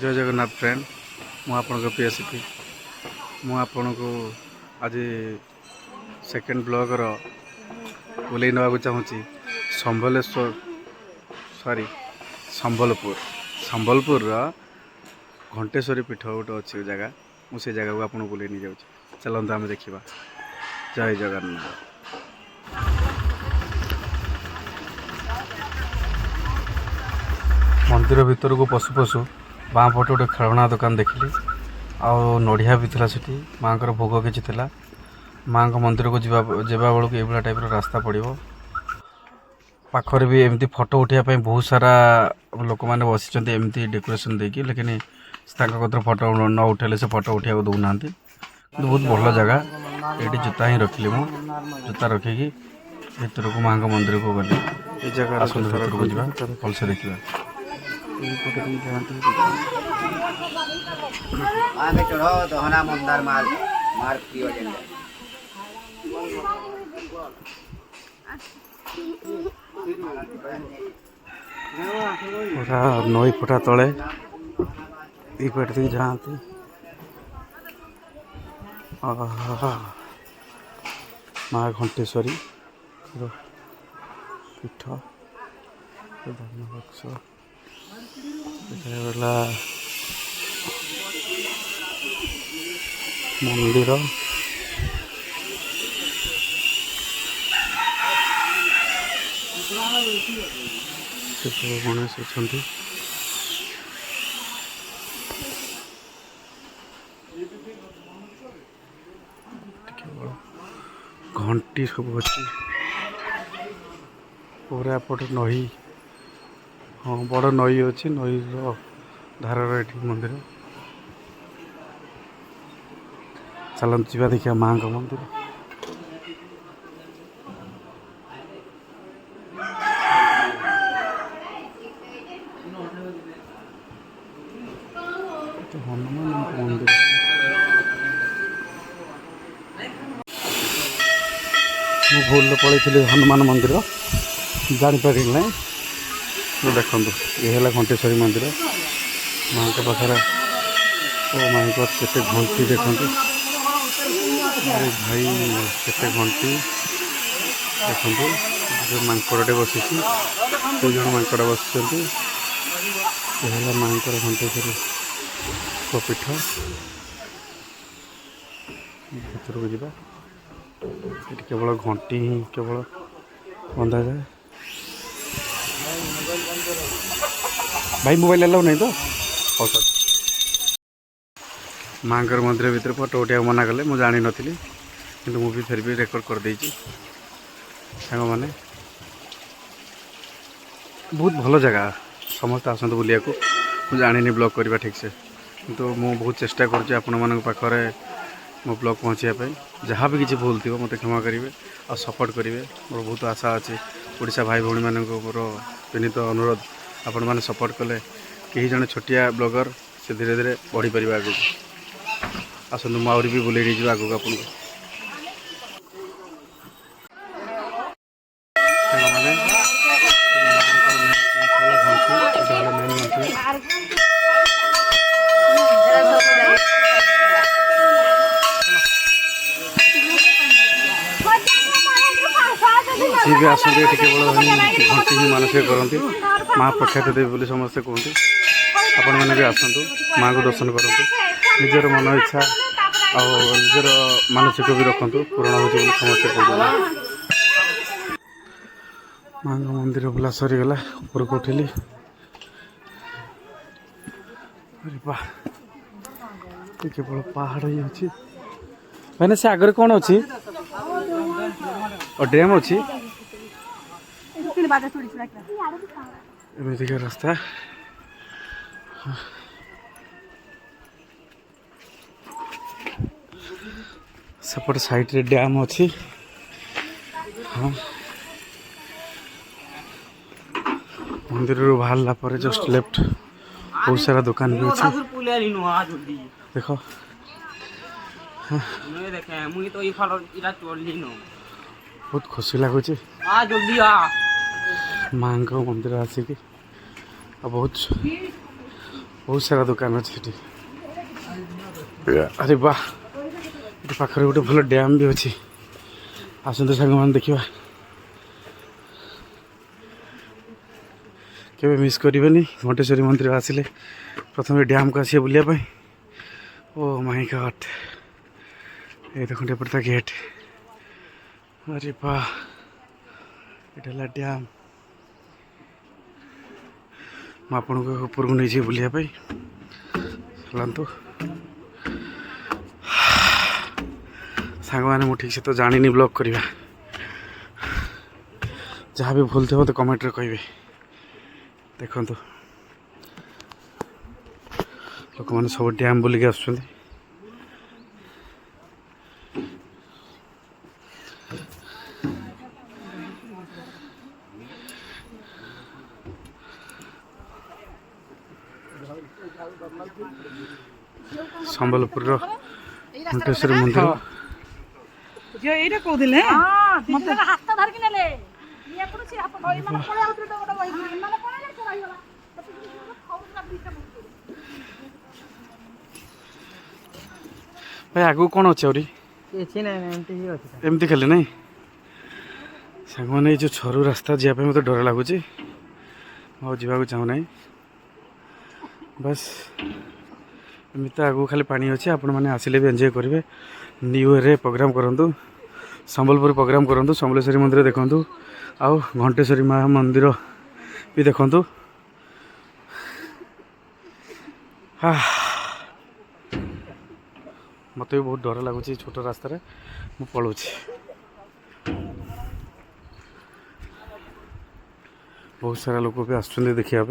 जय जगन्नाथ फ्रेंड मु आपन पीएसपी मु आपन को आज सेकेंड ब्लॉग रो बुले नवा चाहूँगी संबलेश्वर सॉरी संबलपुर घंटेश्वरी पीठ गोटे अच्छी जगह मुझे जगह को आपको बुले नहीं जाऊँ चलते आम देखा। जय जगन्नाथ। मंदिर भीतर को पशु पशु बाँ पटे गोटे खेलना दुकान देखिली आउ नड़िया भी था सेठी माँ को भोग किसी था माँ मंदिर को जावा बेलू ये टाइप रास्ता पड़ो पाखर भी एमती फोटो उठाई बहुत सारा लोक मैंने बसी एमती डेकोरेशन देकी लेकिन कतर फोटो न उठेले से फोटो उठा दौना बहुत भल जगह ये जूता ही रखिली मु जूता रखिकी भर को माँ मंदिर को गली ये जगह भर को जावा भलसे देखा। आगे चढ़ो दहना मंदार मार मार प्रिय जेंडे पूरा नई फुटा तले ये पेट दी जाती माँ घंटेश्वरी पीठ धर्मबक्स मंदिर गणेश अच्छा घंटी सब अच्छी पूरा पटे नई हाँ बड़ नई अच्छी नई धार मंदिर चलते जा देखिए माँ का मंदिर हनुमान मंदिर मु भूल पलि हनुमान मंदिर जापारि ना देखु ये है घंटेश्वरी मंदिर माँ के पाखे ओ माई गॉड केते घंटी देखु भाई केते घंटी देखु जो मांकड़े बसी दु जन मांकड़ बस माँ घंटेश्वरी पीठ भर को जावा ये केवल घंटी ही केवल बंधा जाए। भाई मोबाइल अलाउ नहीं तो माँ मंदिर भीतर फोटो उठा मना कले मुझे जानी नी कि मुझे फिर भी रेकर्ड कर दे सांग मैंने बहुत भल जगह समस्त आसत बुलिया को मुझे जानी ब्लॉग करवा ठीक से किंतु मु बहुत चेष्टा करखे मो ब्लॉग पहुँचापी जहाँ भी किसी भूल थी मत क्षमा करेंगे और सपोर्ट करेंगे मोर बहुत आशा अच्छी ओडिशा भाई भौणी मान मोर विनीत अनुरोध आपण मैंने सपोर्ट कले कहीं जड़े छोटिया ब्लॉगर से धीरे धीरे बढ़ी पार आगे आसतु मुझे भी बुले नहीं आगे आपको जी भी आसते केवल घंटी ही मानसिक करती माँ प्रख्यात देवी बोली समस्ते कहते आपण मैंने भी आसतु माँ को दर्शन करूँ निजर मन इच्छा आजर मानसिक भी रखु पूरण हो समस्ते कहते माँ मंदिर बुला सरीगला ऊपर को उठिली केवल पहाड़ ही अच्छी मैंने से आगे कौन अच्छी और डैम अच्छी एमती रास्ता सेपट साइड रे डैम अच्छी हाँ मंदिर बाहरला पर जस्ट लेफ्ट बहुत सारा दुकान भी अच्छी देखो बहुत खुशी लगुच माँ मंदिर आसिक बहुत बहुत सारा दुकान अच्छे ये। अरे वाह ये पाखे गोटे भल डैम भी अच्छी आसते सांग मैंने देखा केवे मिस करेनि घंटेश्वरी मंदिर आसिले प्रथम डैम को आसिए बुलाप ओ माय गॉड ये देखते एपटा गेट अरे वाह ये डैम मुझे आपको ऊपर को नहीं बुलाप चलतु सांग मैंने ठीक से तो जानी ब्लॉग करवा जहाँ भी भूल थे तो कमेंट रे कहे देखु लोक मैंने सब डैम बुलिक आस संबलपुर घंटेश्वरी मंदिर जो एटा कहदिले मते हाथ धर के नेले ये पुरो से हाथ धरि माने पळे आउत डोडा बहि माने पळे ले रहि गला भाई आगु कौन अच्छे आउरी किछि नै एमती ही अछि एमती खाली नहीं सांग मैंने जो छरू रास्ता जावाई मत डर लगुच जावाक चाहू ना बस एमती तो आगू खाली पानी अच्छे आपण मैंने आसिले भी एंजॉय करेंगे न्यू ईयर प्रोग्राम करूँ संबलपुर प्रोग्राम करूँ समलेश्वरी मंदिर देखूँ आउ घंटेश्वरी माँ मंदिर भी देखूँ मत भी बहुत डर लगुच छोट रास्तार मु पलाऊँ बहुत सारा लोग भी आसुँच देखा